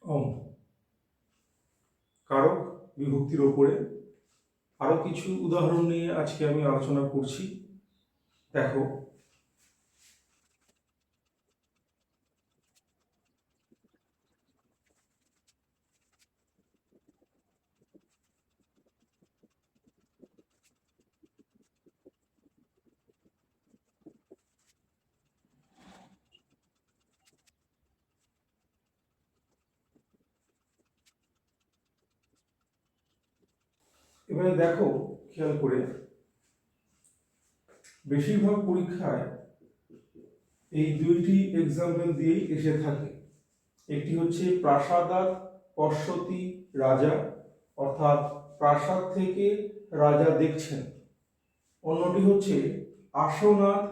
অম কারক বিভক্তির ওপরে আরো কিছু উদাহরণ নিয়ে আজকে আমি আলোচনা করছি। দেখো, এবারে দেখো, খেয়াল করে, বেশিরভাগ পরীক্ষায় এই দুইটি এক্সাম্পল দিয়েই এসে থাকে। একটি হচ্ছে প্রাসাদাৎ পশ্যতি রাজা, অর্থাৎ প্রাসাদ থেকে রাজা দেখছেন। অন্যটি হচ্ছে আসনাৎ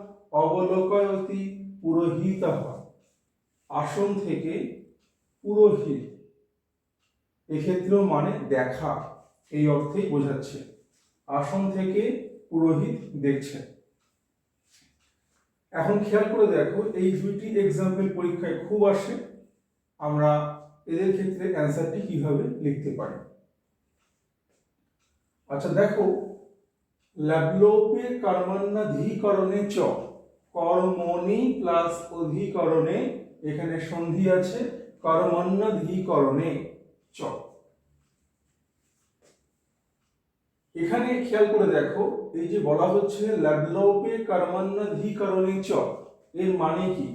অবলোকয়তি পুরোহিতঃ, আসন থেকে পুরোহিত, এক্ষেত্রেও মানে দেখা, এই অর্থেই বোঝাচ্ছে। আসন থেকে পুরোহিত দেখছেন। এখন খেয়াল করে দেখো, এই দুইটি এক্সাম্পল পরীক্ষায় খুব আসে। আমরা এদের ক্ষেত্রে অ্যান্সারটি কিভাবে লিখতে পারি। আচ্ছা দেখো, লবলোপে কর্মণ্যধিকরণে চ, কর্মণি প্লাস অধিকরণে, এখানে সন্ধি আছে, কর্মণ্যধিকরণে চ। এখানে খেয়াল করে দেখো, এই যে বলা হচ্ছে লবলোপে কর্মণ্যধিকরণে চ, এর মানে কি?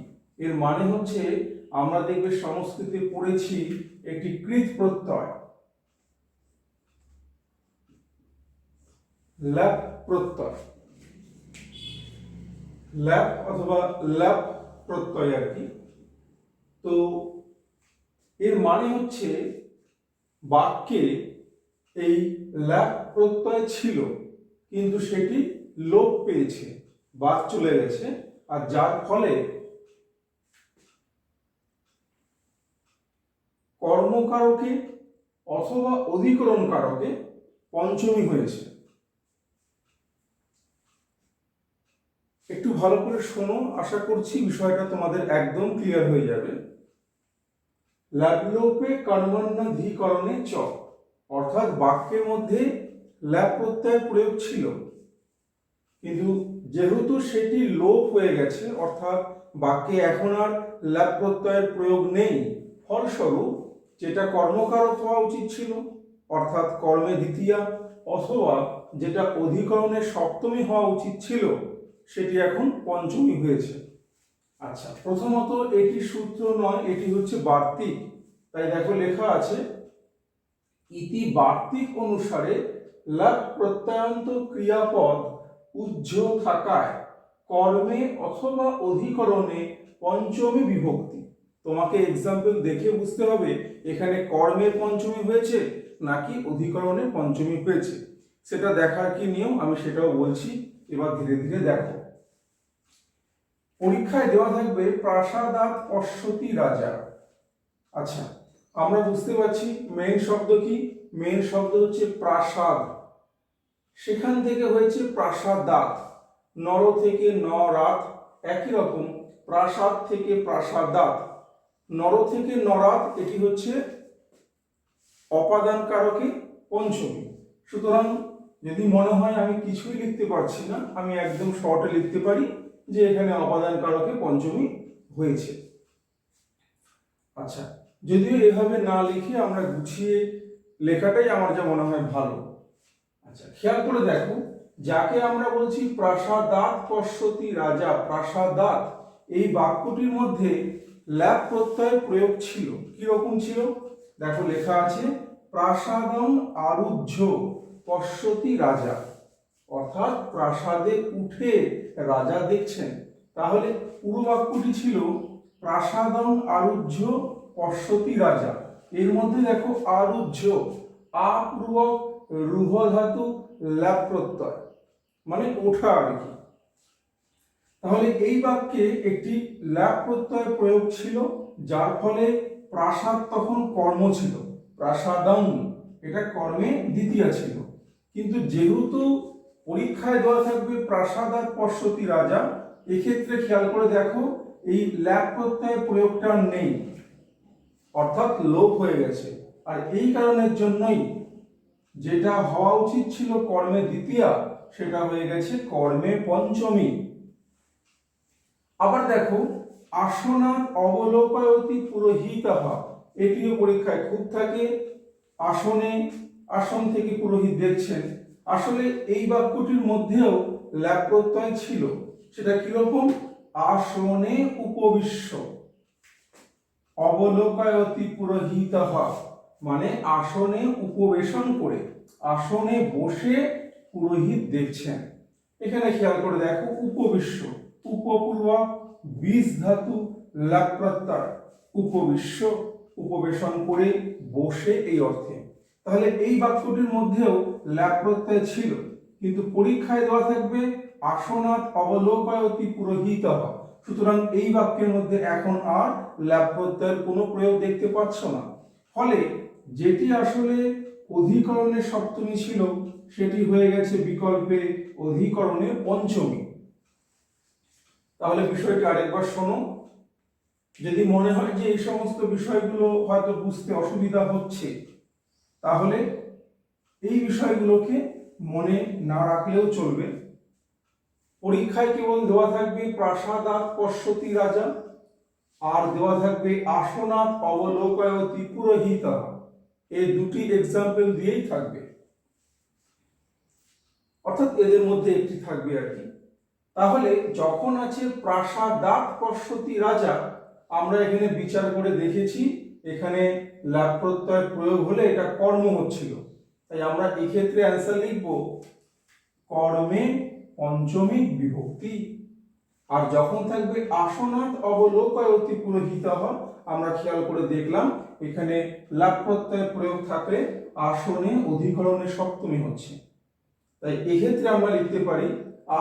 এর মানে হচ্ছে, আমরা দেখবে সংস্কৃতে পড়েছি একটি কৃত প্রত্যয়, ল্যাপ প্রত্যয়, ল্যাপ অথবা ল্যাপ প্রত্যয় আর কি। তো এর মানে হচ্ছে বাক্যে এই ল্যাপ প্রত্যয় ছিল, কিন্তু সেটি লোপ পেয়েছে, বাদ চলে গেছে, আর যার ফলে কর্মকারকে অথবা অধিকরণ কারকে পঞ্চমী হয়েছে। একটু ভালো করে শোনো, আশা করছি বিষয়টা তোমাদের একদম ক্লিয়ার হয়ে যাবে। লবলোপে কর্মণ্যধিকরণে চ, অর্থাৎ বাক্যের মধ্যে ল্যাপ প্রত্যয় প্রয়োগ ছিল, কিন্তু যেহেতু সেটি লোপ হয়ে গেছে, অর্থাৎ বাক্যে এখন আর ল্যাপ প্রত্যয়ের প্রয়োগ নেই, ফলস্বরূপ যেটা কর্মকারক হওয়া উচিত ছিল, অর্থাৎ কর্মে দ্বিতীয়া, অথবা যেটা অধিকরণের সপ্তমী হওয়া উচিত ছিল, সেটি এখন পঞ্চমী হয়েছে। আচ্ছা, প্রথমত এটি সূত্র নয়, এটি হচ্ছে বার্তিক। তাই দেখো লেখা আছে, ইতি বার্তিক অনুসারে লাভ প্রত্যয়ান্ত ক্রিয়াপদ উজ্জ থাকায় কর্মে অথবা অধিকরণে পঞ্চমী বিভক্তি। তোমাকে এক্সাম্পল দেখে বুঝতে হবে এখানে কর্মে পঞ্চমী হয়েছে নাকি অধিকরণে পঞ্চমী হয়েছে। সেটা দেখার কি নিয়ম, আমি সেটাও বলছি, এবার ধীরে ধীরে দেখো। পরীক্ষায় দেওয়া থাকবে প্রাসাদাৎ পশ্যতি রাজা। আচ্ছা, আমরা বুঝতে পারছি মেইন শব্দ কি? মেইন শব্দ হচ্ছে প্রাসাদ, সেখান থেকে হয়েছে প্রাসাদাৎ, নর থেকে নরাত, একই রকম প্রাসাদ থেকে প্রাসাদাৎ, নর থেকে নরাত, এটি হচ্ছে অপাদান কারকে পঞ্চমী। সুতরাং যদি মনে হয় আমি কিছুই লিখতে পারছি না, আমি একদম শর্টে লিখতে পারি যে এখানে অপাদান কারকে পঞ্চমী হয়েছে। আচ্ছা, যদিও এভাবে না লিখে আমরা গুছিয়ে লেখাটাই আমার যা মনে হয় ভালো। আচ্ছা, খেয়াল করে দেখো, যাকে আমরা বলছি প্রাসাদাৎ পশ্যতি রাজা, প্রাসাদাৎ, এই বাক্যটির মধ্যে ল্যাপ প্রত্যয় প্রয়োগ ছিল। কি রকম ছিল? দেখো লেখা আছে, প্রাসাদং আরুহ্য পশ্যতি রাজা, অর্থাৎ প্রাসাদে উঠে রাজা দেখছেন। তাহলে পুরো বাক্যটি ছিল প্রাসাদং আরুহ্য পশ্যতি রাজা। এর মধ্যে দেখো আরুহ্য, আপূর্বক রুহ ধাতু ল্যাপ প্রত্যয়, মানে ওঠা আর কি। তাহলে এই বাক্যে একটি ল্যাপ প্রত্যয় প্রয়োগ ছিল, যার ফলে প্রাসাদ তখন কর্ম ছিল, প্রাসাদং, এটা কর্মে দ্বিতীয়া ছিল। কিন্তু যেহেতু পরীক্ষায় দেওয়া থাকবে প্রাসাদাৎ পশ্যতি রাজা, এক্ষেত্রে খেয়াল করে দেখো এই ল্যাপ প্রত্যয় প্রয়োগটা নেই। অর্থাৎ লোপ হয়ে গেছে। আর এই কারণের জন্যই যেটা হওয়া উচিত ছিল কর্মে দ্বিতীয়া সেটা হয়ে গেছে কর্মে পঞ্চমী। আবার দেখো আসনাৎ অবলোকয়তি পুরোহিতঃ, এটিও পরীক্ষায় খুব থাকে। আসনে, আসন থেকে পুরোহিত দেখছেন, আসলে এই বাক্যটির মধ্যেও ল্যাপ প্রত্যয় ছিল। সেটা কিরকম? আসনে উপবিশ্য, অবলোকয়তি পুরোহিতঃ মানে আসনে উপবেশন করে, আসনে বসে পুরোহিত দেখছেন। এখানে খেয়াল করে দেখো উপবিশ্য, উপপূর্বক বীজ ধাতু ল্যাপ প্রত্যয়, উপবিশ্য উপবেশন করে বসে এই অর্থে। তাহলে এই বাক্যটির মধ্যেও ল্যাপ প্রত্যয় ছিল, কিন্তু পরীক্ষায় দেওয়া থাকবে আসনাৎ অবলোকয়তি পুরোহিতঃ। সুতরাং এই বাক্যের মধ্যে এখন আর ল্যাপ প্রত্যয়ের কোনো প্রয়োগ দেখতে পাচ্ছ না। ফলে যেটি আসলে অধিকরণের সপ্তমী ছিল সেটি হয়ে গেছে বিকল্পে অধিকরণের পঞ্চমী। তাহলে বিষয়টি আরেকবার শোনো। যদি মনে হয় যে এই সমস্ত বিষয়গুলো হয়তো বুঝতে অসুবিধা হচ্ছে, তাহলে এই বিষয়গুলোকে মনে না রাখলেও চলবে। পরীক্ষায় কেবল দেওয়া থাকবে প্রাসাদাৎ পশ্যতি রাজা, আর দেওয়া থাকবে আসনাৎ অবলোকয়তি পুরোহিতঃ। এই দুটি এক্সাম্পল দিয়েই থাকবে, অর্থাৎ এদের মধ্যে একটি থাকবে আর কি। তাহলে যখন আছে প্রাসাদাৎ পশ্যতি রাজা, আমরা এখানে বিচার করে দেখেছি এখানে ল্যাপ প্রত্যয় প্রয়োগ হলে এটা কর্ম হচ্ছিল, তাই আমরা এই ক্ষেত্রে অ্যান্সার লিখব কর্মে পঞ্চমী বিভক্তি। আর যখন থাকবে আসনাৎ অবলোকয়তি পুরোহিতঃ, আমরা খেয়াল করে দেখলাম এখানে ল্যাপ প্রত্যয় প্রয়োগ থাকলে আসনে অধিকরণের সপ্তমী হচ্ছে, তাই এক্ষেত্রে আমরা লিখতে পারি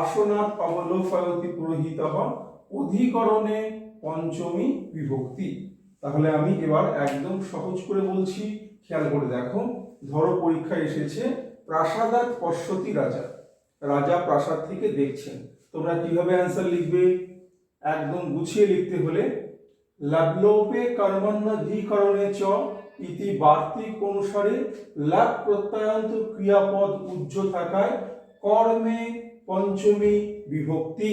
আসনাৎ অবলোকয়তি পুরোহিতঃ অধিকরণে পঞ্চমী বিভক্তি। তাহলে আমি এবার একদম সহজ করে বলছি, খেয়াল করে দেখো। ধরো পরীক্ষায় এসেছে প্রাসাদাৎ পশ্যতি রাজা, রাজা প্রাসাদ থেকে দেখছেন। তোমরা কিভাবে অ্যান্সার লিখবে? একদম গুছিয়ে লিখতে হলে লবলোপে কর্মণ্যধিকরণে চ ইতি বার্তিক অনুসারে ল্যাপ প্রত্যয়ান্ত ক্রিয়াপদ উজ্জ থাকায় কর্মে পঞ্চমী বিভক্তি।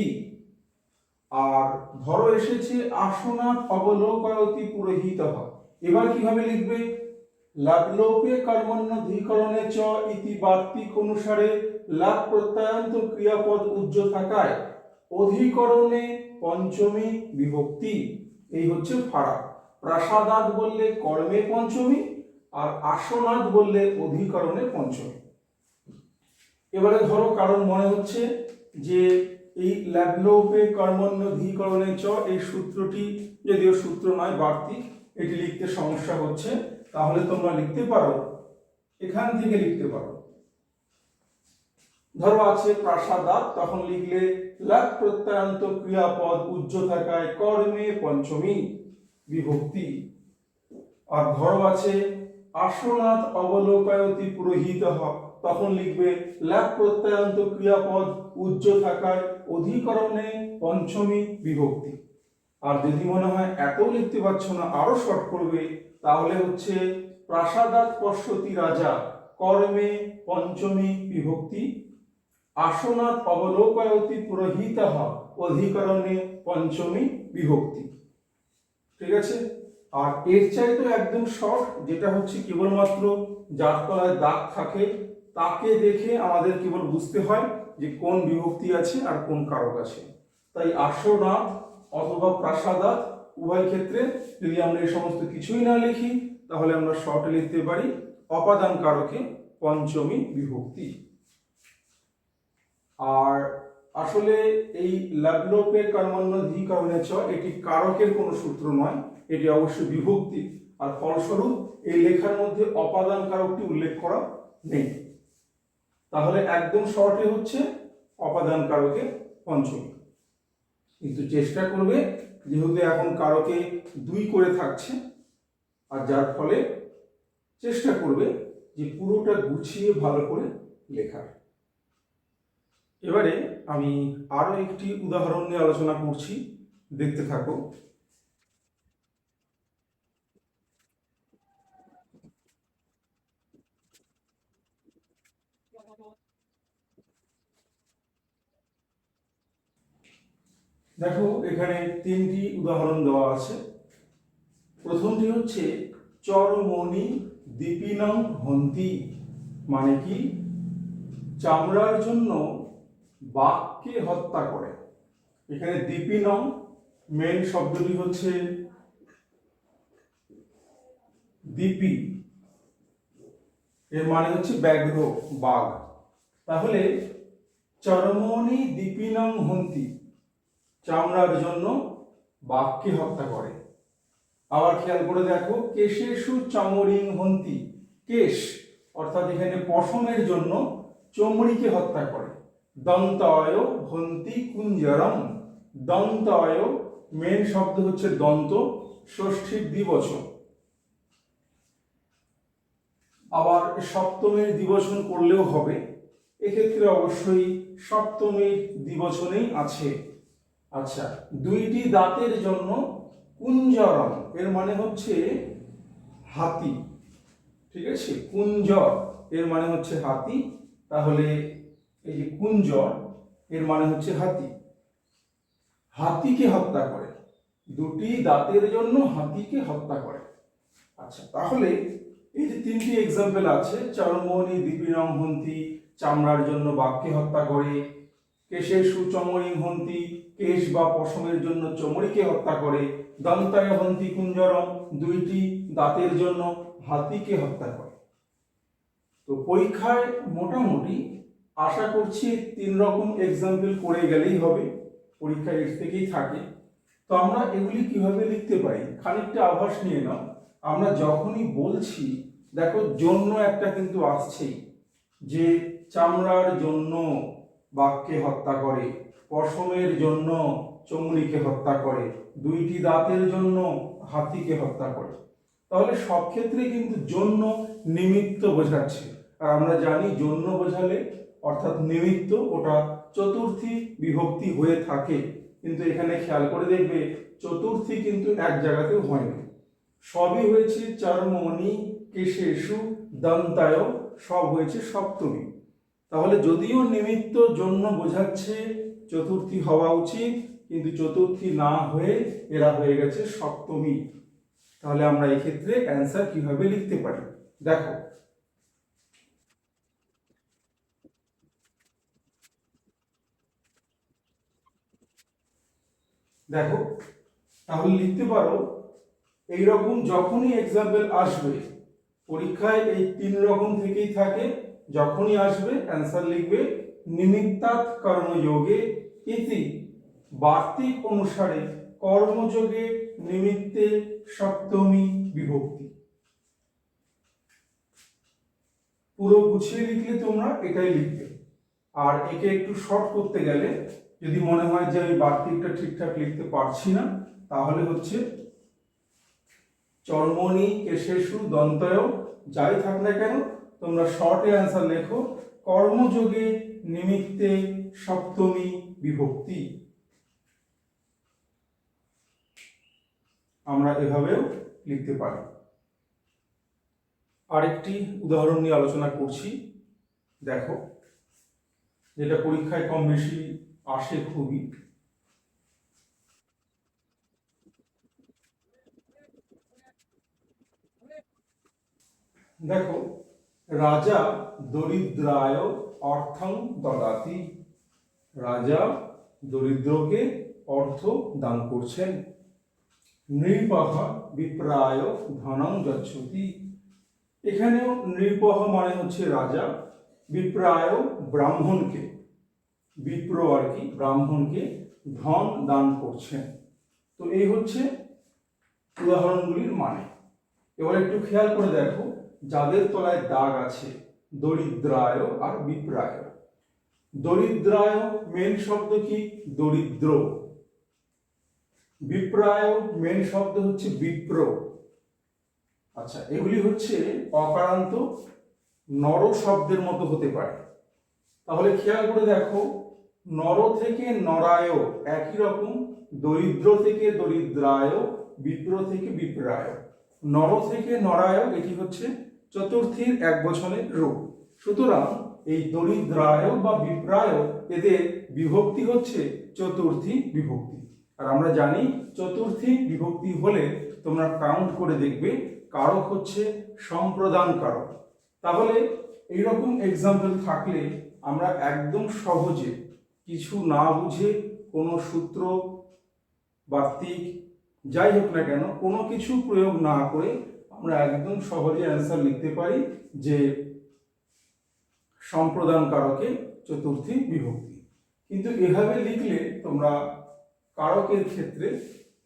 আর ধরো এসেছে আসনাৎ অবলোকয়তি পুরোহিতঃ, এবার কিভাবে লিখবে? লবলোপে কর্মণ্যধিকরণে চ ইতি বার্তিক অনুসারে ল্যাপ প্রত্যয়ান্ত ক্রিয়াপদ উজ্জ থাকায় অধিকরণে পঞ্চমী বিভক্তি। এই হচ্ছে ফারাক। প্রাসাদাৎ বললে কর্মে পঞ্চমী, আর আসনাৎ বললে অধিকরণে পঞ্চমী। এবারে ধরো কারণ মনে হচ্ছে যে এই লবলোপে কর্মণ্যধিকরণে চ এই সূত্রটি যদিও সূত্র নয় বার্তিক, এটি লিখতে সমস্যা হচ্ছে, তাহলে তোমরা লিখতে পারো, এখান থেকে লিখতে পারো। ধরো আছে প্রাসাদাৎ, তখন লিখলে ল্যাপ প্রত্যয়ান্ত ক্রিয়াপদ উজ্জ থাকায় কর্মে পঞ্চমী বিভক্তি। আর ধরো আছে আসনাৎ অবলোকয়তি পুরোহিতঃ, তখন লিখবে ল্যাপ প্রত্যয়ান্ত ক্রিয়াপদ উজ্জ থাকায় অধিকরণে পঞ্চমী বিভক্তি। আর যদি মনে হয় এত লিখতে পারছো না, আরো শর্ট করবে, তাহলে হচ্ছে প্রাসাদাৎ পশ্যতি রাজা কর্মে পঞ্চমী বিভক্তি, আসনাৎ অবলোকয়তি পুরোহিতঃ অধিকরণে পঞ্চমী বিভক্তি। ঠিক আছে? আর এর চাইতে একদম শর্ট, যেটা হচ্ছে কেবলমাত্র যার তলায় দাগ থাকে তাকে দেখে আমাদের কেবল বুঝতে হয় যে কোন বিভক্তি আছে আর কোন কারক আছে। তাই আসনাৎ অথবা প্রাসাদাৎ উভয় ক্ষেত্রে যদি আমরা এই সমস্ত কিছুই না লিখি, তাহলে আমরা শর্টে লিখতে পারি অপাদান কারকে পঞ্চমী বিভক্তি। আর আসলে এই লবলোপে কর্মণ্যধিকরণে চ এটি কারকের কোনো সূত্র নয়, এটি অবশ্যই বিভক্তি। আর ফলস্বরূপ এই লেখার মধ্যে অপাদান কারকটি উল্লেখ করা নেই। তাহলে একদম শর্টে হচ্ছে অপাদান কারকে পঞ্চমী। কিন্তু চেষ্টা করবে, যেহেতু এখন কারকে 2 করে থাকছে, আর যার ফলে চেষ্টা করবে যে পুরোটা গুছিয়ে ভালো করে লেখার। এবারে আমি আরো একটি উদাহরণ নিয়ে আলোচনা করছি, দেখতে থাকো। দেখো এখানে তিনটি উদাহরণ দেওয়া আছে। প্রথমটি হচ্ছে চরমণি দীপিনং হন্তি, মানে কি চামড়ার জন্য বাঘকে হত্যা করে। এখানে দীপিনং মেন শব্দটি হচ্ছে দীপি, এর মানে হচ্ছে ব্যাঘ্র, বাঘ। তাহলে চরমণি দীপিনং হন্তি, চামড়ার জন্য বাঘকে হত্যা করে। আবার খেয়াল করে দেখো কেশেষু চমরিং হন্তি, কেশ অর্থাৎ এখানে পশমের জন্য চমড়িকে হত্যা করে। দন্তয় হন্তি কুঞ্জরম, দন্তয় মেন শব্দ হচ্ছে দন্ত, ষষ্ঠীর দ্বিবচন। আবার সপ্তমীর দ্বিবচন করলেও হবে, এক্ষেত্রে অবশ্যই সপ্তমীর দ্বিবচনেই আছে। আচ্ছা, দুইটি দাঁতের জন্য কুঞ্জরম, এর মানে হচ্ছে হাতি, ঠিক আছে, কুঞ্জর এর মানে হচ্ছে হাতি। তাহলে এই যে কুঞ্জর এর মানে হচ্ছে হাতি, হাতিকে হত্যা করে, দুটি দাঁতের জন্য হাতিকে হত্যা করে। আচ্ছা, তাহলে এই যে তিনটি এক্সাম্পল আছে, চরমণি দীপিনং হন্তি, চামড়ার জন্য বাঘকে হত্যা করে, কেশেষু চমরিং হন্তি, কেশ বা পশমের জন্য চমড়িকে হত্যা করে, দন্তায় হন্তি কুঞ্জরম, দুইটি দাঁতের জন্য হাতিকে হত্যা করে। তো পরীক্ষায় মোটামুটি আশা করছি তিন রকম এক্সাম্পল করে গেলেই হবে, পরীক্ষায় এর থেকেই থাকে। তো আমরা এগুলি কিভাবে লিখতে পারি খানিকটা আভাস নিয়ে নাও। আমরা যখনই বলছি, দেখো জন্য একটা কিন্তু আসছেই, যে চামড়ার জন্য বাঘকে হত্যা করে, পশমের জন্য চমড়িকে হত্যা করে, দুইটি দাঁতের জন্য হাতিকে হত্যা করে। তাহলে সব ক্ষেত্রে কিন্তু জন্য নিমিত্ত বোঝাচ্ছে, আর আমরা জানি জন্য বোঝালে অর্থাৎ নিমিত্ত ওটা চতুর্থী বিভক্তি হয়ে থাকে। কিন্তু এখানে খেয়াল করে দেখবে চতুর্থী কিন্তু এক জায়গাতেও হয়নি, সবই হয়েছে চরমণি কেশেষু দন্তায়, সব হয়েছে সপ্তমী। তাহলে যদিও নিমিত্ত জন্য বোঝাচ্ছে চতুর্থী হওয়া উচিত, কিন্তু চতুর্থী না হয়ে এরা হয়ে গেছে সপ্তমী। তাহলে আমরা এই ক্ষেত্রে অ্যান্সার কিভাবে লিখতে পারি দেখো। দেখো তাহলে লিখতে পারো এইরকম যখনই এক্সাম্পল আসবে পরীক্ষায়, এই তিন রকম থেকেই থাকে, যখনই আসবে অ্যান্সার লিখবে নিমিত্তাৎ কর্মযোগে ইতি, বার্তিক অনুসারে কর্মযোগে নিমিত্তে সপ্তমী বিভক্তি। পুরো গুছিয়ে লিখলে তোমরা এটাই লিখবে। আর একে একটু শর্ট করতে গেলে যদি মনে হয় যে আমি বার্তিকটা ঠিকঠাক লিখতে পারছি না, তাহলে হচ্ছে চর্মণি কেশেষু দন্তয় যাই থাক না কেন তোমরা শর্টে অ্যান্সার লেখো কর্মযোগে নিমিত্তে সপ্তমী বিভক্তি। আমরা এভাবেও লিখতে পারি। আরেকটি উদাহরণ নিয়ে আলোচনা করছি, দেখো যেটা পরীক্ষায় কম বেশি আসে খুবই। দেখো রাজা দরিদ্রায় অর্থং দদাতি, রাজা দরিদ্রকে অর্থ দান করছেন। নৃপঃ বিপ্রায় ধনং যচ্ছতি, এখানেও নৃপঃ মানে হচ্ছে রাজা, বিপ্রায় ব্রাহ্মণকে, বিপ্র আর কি ব্রাহ্মণকে ধন দান করছেন। তো এই হচ্ছে উদাহরণগুলির মানে। এবার একটু খেয়াল করে দেখো যাদের তলায় দাগ আছে দরিদ্রায় আর বিপ্রায়। দরিদ্রায় মেন শব্দ কি দরিদ্র, বিপ্রায় মেন শব্দ হচ্ছে বিপ্র। আচ্ছা, এগুলি হচ্ছে অকারান্ত নর শব্দের মতো হতে পারে। তাহলে খেয়াল করে দেখো নর থেকে নরায় একই রকম, দরিদ্র থেকে দরিদ্রায়, বিপ্র থেকে বিপ্রায়। নর থেকে নরায় এটি হচ্ছে চতুর্থীর এক বচনের রূপ। সুতরাং এই দরিদ্রায় বা বিপ্রায় এদের বিভক্তি হচ্ছে চতুর্থী বিভক্তি। আর আমরা জানি চতুর্থী বিভক্তি হলে তোমরা কাউন্ট করে দেখবে কারক হচ্ছে সম্প্রদান কারক। তাহলে এইরকম এক্সাম্পল থাকলে আমরা একদম সহজে কিছু না বুঝে কোনো সূত্র বার্তিক যাই হোক না কেন কোনো কিছু প্রয়োগ না করে আমরা একদম সহজে অ্যান্সার লিখতে পারি যে সম্প্রদান কারকে চতুর্থী বিভক্তি। কিন্তু এভাবে লিখলে তোমরা কারকের ক্ষেত্রে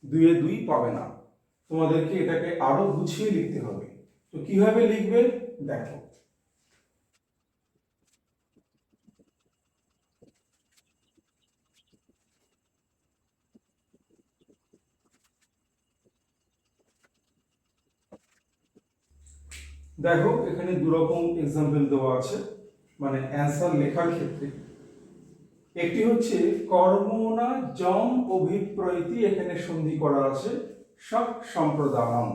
2 এ 2 পাবে না, তোমাদেরকে এটাকে আরো গুছিয়ে লিখতে হবে। তো কিভাবে লিখবে দেখো। দেখো এখানে দুরকম এক্সাম্পল দেওয়া আছে মানে অ্যান্সার লেখার ক্ষেত্রে। একটি হচ্ছে কর্মণা যম অভিপ্রয়তি, এখানে সন্ধি করা আছে সব সম্প্রদানম,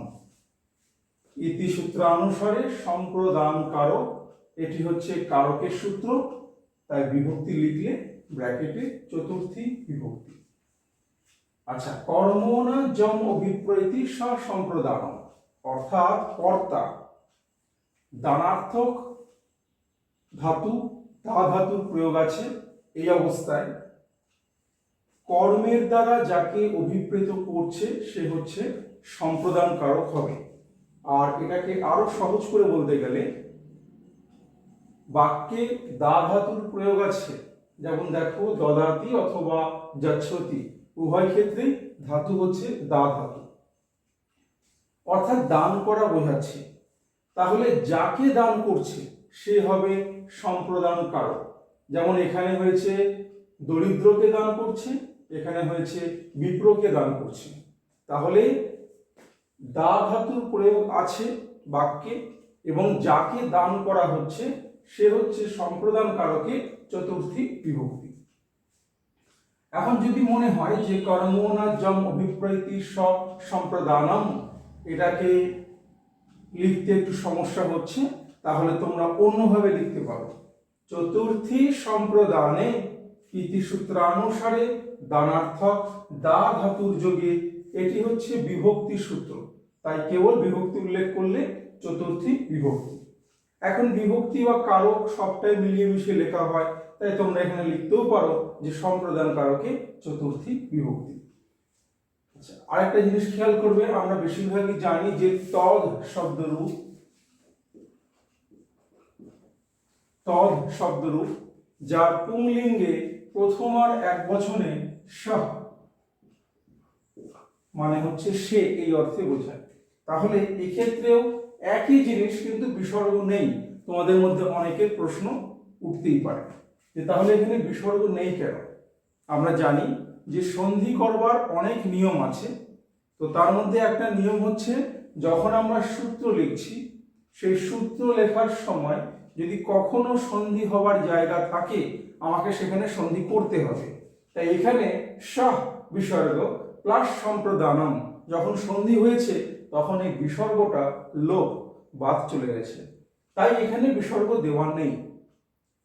ইতি সূত্রানুসারে সম্প্রদান কারক, এটি হচ্ছে কারকের সূত্র, তাই বিভক্তি লিখলে ব্র্যাকেটে চতুর্থী বিভক্তি। আচ্ছা, কর্মণা যম অভিপ্রয়তি সম্প্রদানম অর্থাৎ কর্তা দানার্থক ধাতু দা ধাতুর প্রয়োগ আছে, এই অবস্থায় কর্মের দ্বারা যাকে অভিপ্রেত করছে সে হচ্ছে সম্প্রদান কারক হবে। আর এটাকে আরো সহজ করে বলতে গেলে বাক্যে দা ধাতুর প্রয়োগ আছে, যেমন দেখো দদাতি অথবা যচ্ছতি, উভয় ক্ষেত্রে ধাতু হচ্ছে দা ধাতু, অর্থাৎ দান করা বোঝাচ্ছে। তাহলে যাকে দান করছে সে হবে সম্প্রদান কারক। যেমন এখানে হয়েছে দরিদ্রকে দান করছে, এখানে হয়েছে বিপ্রকে দান করছে, তাহলে দা ধাতুর প্রয়োগ আছে বাক্যে এবং যাকে দান করা হচ্ছে সে হচ্ছে সম্প্রদান কারকে চতুর্থী বিভক্তি। এখন যদি মনে হয় যে কর্মণা যম অভিপ্রয়তি সম্প্রদানম, এটাকে লিখতে একটু সমস্যা হচ্ছে, তাহলে তোমরা অন্যভাবে লিখতে পারো চতুর্থী সম্প্রদানে ইতি সূত্রানুসারে দানার্থক দা ধাতুর যোগে, এটি হচ্ছে বিভক্তি সূত্র, তাই কেবল বিভক্তি উল্লেখ করলে চতুর্থী বিভক্তি। এখন বিভক্তি বা কারক সবটাই মিলিয়ে মিশিয়ে লেখা হয়, তাই তোমরা এখানে লিখতেও পারো যে সম্প্রদান কারকে চতুর্থী বিভক্তি। আচ্ছা, আরেকটা জিনিস খেয়াল করবে, আমরা বেশিরভাগই জানি যে তদ শব্দরূপ যার পুংলিঙ্গে প্রথম আর একবচনে স মানে হচ্ছে সে, এই অর্থে বোঝায়। তাহলে এক্ষেত্রেও একই জিনিস কিন্তু বিসর্গ নেই। তোমাদের মধ্যে অনেকের প্রশ্ন উঠতেই পারে যে তাহলে এখানে বিসর্গ নেই কেন? আমরা জানি যে সন্ধি করবার অনেক নিয়ম আছে, তো তার মধ্যে একটা নিয়ম হচ্ছে যখন আমরা সূত্র লিখছি সেই সূত্র লেখার সময় যদি কখনো সন্ধি হবার জায়গা থাকে আমাকে সেখানে সন্ধি করতে হবে। তাই এখানে সহ বিসর্গ প্লাস সম্প্রদানম, যখন সন্ধি হয়েছে তখন এই বিসর্গটা লোপ বাদ চলে গেছে, তাই এখানে বিসর্গ দেওয়ার নেই।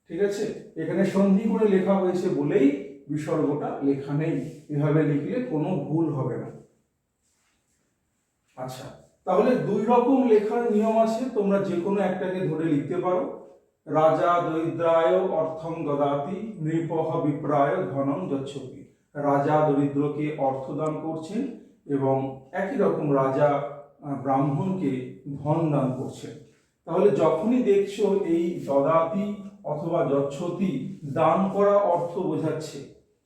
ঠিক আছে, এখানে সন্ধি করে লেখা হয়েছে বলেই বিসর্গটা লেখা নেই, এভাবে লিখলে কোনো ভুল হবে না। আচ্ছা, তাহলে 2 রকম লেখার নিয়ম আছে, তোমরা যে কোনো একটাকে ধরে লিখতে পারো। রাজা দরিদ্রায় অর্থম দদাতি নৃপঃ বিপ্রায় ধনম যচ্ছতি, রাজা দরিদ্রকে অর্থ দান করছেন এবং একই রকম রাজা ব্রাহ্মণকে ধন দান করছেন। তাহলে যখনই দেখছো এই দদাতি অথবা যচ্ছতি দান করা অর্থ বোঝাচ্ছে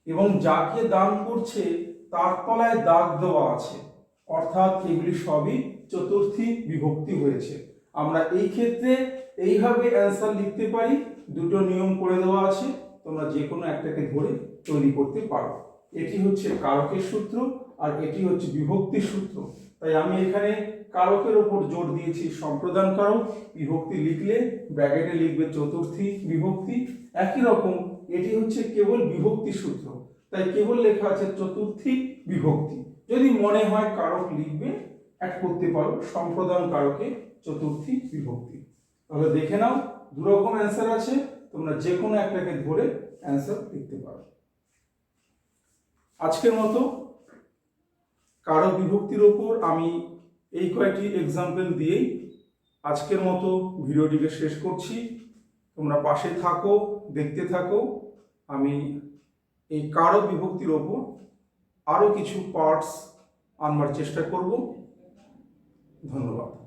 এবং যাকে দান করছে তার তলায় দাগ দেওয়া আছে, অর্থাৎ এগুলি সবই চতুর্থী বিভক্তি হয়েছে। আমরা এই ক্ষেত্রে এইভাবে অ্যান্সার লিখতে পারি, 2টো নিয়ম করে দেওয়া আছে, তোমরা যে কোনো একটাকে ধরে তৈরি করতে পারো। এটি হচ্ছে কারকের সূত্র আর এটি হচ্ছে বিভক্তির সূত্র, তাই আমি এখানে কারকের ওপর জোর দিয়েছি সম্প্রদান কারক, বিভক্তি লিখলে ব্র্যাকেটে লিখবে চতুর্থী বিভক্তি। একই রকম এটি হচ্ছে কেবল বিভক্তি সূত্র, তাই কেবল লেখা আছে চতুর্থী বিভক্তি। যদি মনে হয় কারক লিখবে অ্যাড করতে পারো সম্প্রদান কারকে চতুর্থী বিভক্তি। তাহলে দেখে নাও 2 রকম অ্যান্সার আছে, তোমরা যে কোনো একটাকে ধরে অ্যান্সার লিখতে পারো। আজকের মতো কারক বিভক্তির ওপর আমি এই কয়েকটি এক্সাম্পল দিয়েই আজকের মতো ভিডিওটিকে শেষ করছি। তোমরা পাশে থাকো, দেখতে থাকো। আমি এই কারক বিভক্তির ওপর আরও কিছু পার্টস আনবার চেষ্টা করব। ধন্যবাদ।